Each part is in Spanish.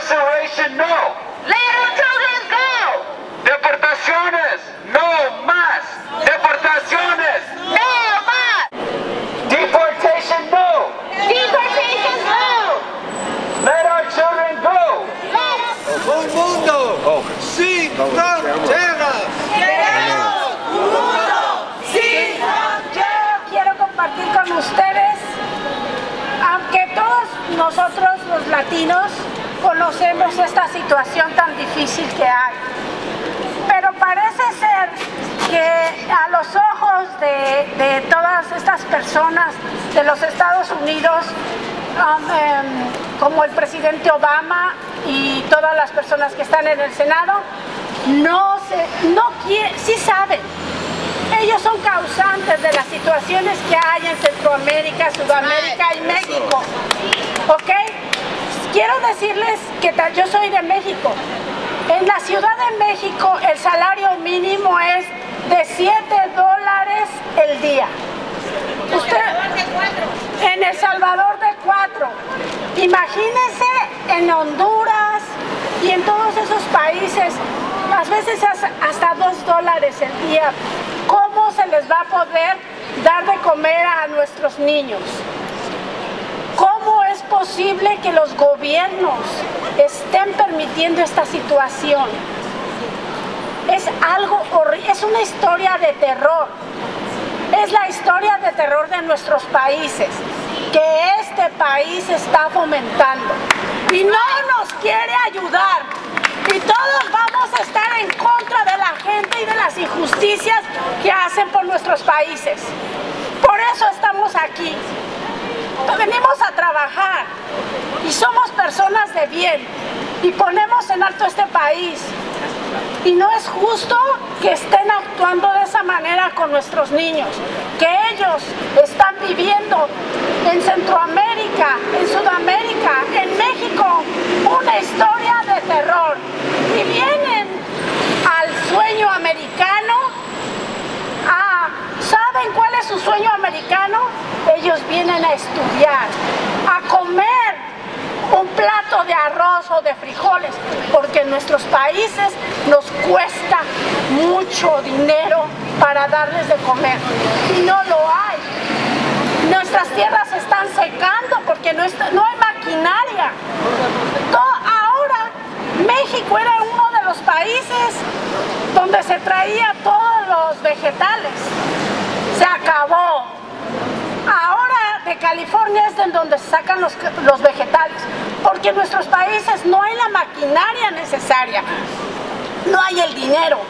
Incarceration, no. Let our children go. Deportaciones, no más. Deportaciones. No más. Deportation, no. Deportation, no. Let our children go. Un mundo sin fronteras. Queremos un mundo sin fronteras. Quiero compartir con ustedes, aunque todos nosotros los latinos conocemos esta situación tan difícil que hay, pero parece ser que a los ojos de todas estas personas de los Estados Unidos, como el presidente Obama y todas las personas que están en el Senado, sí saben. Ellos son causantes de las situaciones que hay en Centroamérica, Sudamérica y México. ¿Ok? Quiero decirles que yo soy de México. En la Ciudad de México el salario mínimo es de $7 el día. En El Salvador de 4. Imagínense en Honduras y en todos esos países, a veces hasta $2 el día. ¿Cómo se les va a poder dar de comer a nuestros niños? ¿Cómo es posible que los gobiernos estén permitiendo esta situación? Es algo horrible, es una historia de terror. Es la historia de terror de nuestros países, que este país está fomentando. Y no nos quiere ayudar. Y todos vamos a estar en contra de la gente y de las injusticias que hacen por nuestros países. Por eso estamos aquí. Venimos a trabajar y somos personas de bien y ponemos en alto este país. Y no es justo que estén actuando de esa manera con nuestros niños, que ellos están viviendo en Centroamérica, en Sudamérica, en México, una historia de terror. Y vienen al sueño americano. ¿Saben cuál es su sueño americano? Ellos vienen a estudiar, a comer un plato de arroz o de frijoles, porque en nuestros países nos cuesta mucho dinero para darles de comer y no lo hay. Nuestras tierras se están secando porque no hay maquinaria. Ahora México era uno de los países donde se traía todos los vegetales. Se acabó. Ahora de California es de donde se sacan los vegetales, porque en nuestros países no hay la maquinaria necesaria, no hay el dinero,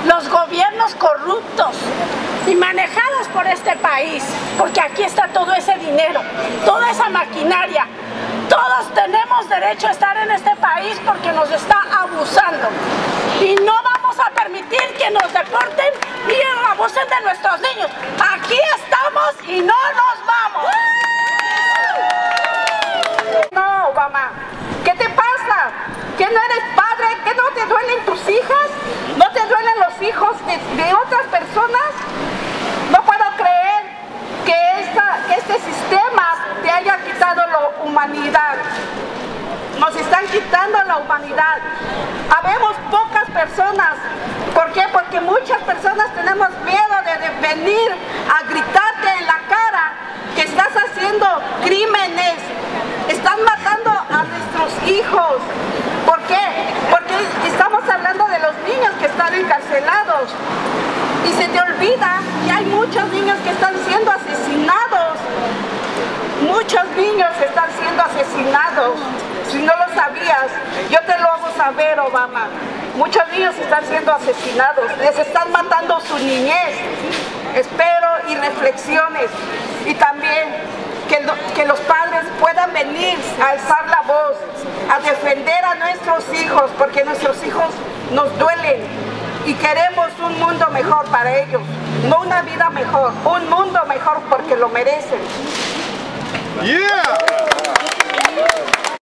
los gobiernos corruptos y manejados por este país, porque aquí está todo ese dinero, toda esa maquinaria. Todos tenemos derecho a estar en este país porque nos está abusando y no vamos a permitir que nos deporten y abusen de nuestros niños. Aquí estamos y no nos vamos. No, Obama, ¿qué te pasa? ¿Que no eres padre? ¿Que no te duelen tus hijas? ¿No te duelen los hijos de otras personas? No puedo creer que este sistema te haya quitado la humanidad. Nos están quitando la humanidad. Habemos pocas personas. ¿Por qué? Porque muchas personas tenemos miedo de venir a gritarte en la cara que estás haciendo crímenes. Están matando a nuestros hijos. ¿Por qué? Porque estamos hablando de los niños que están encarcelados. Y se te olvida que hay muchos niños que están siendo asesinados. Muchos niños están siendo asesinados. Si no lo sabías, yo te lo hago saber, Obama. Muchos niños están siendo asesinados. Les están matando su niñez. Espero y reflexiones. Y también que los padres puedan venir a alzar la voz, a defender a nuestros hijos, porque nuestros hijos nos duelen y queremos un mundo mejor para ellos, no una vida mejor, un mundo mejor porque lo merecen. Yeah.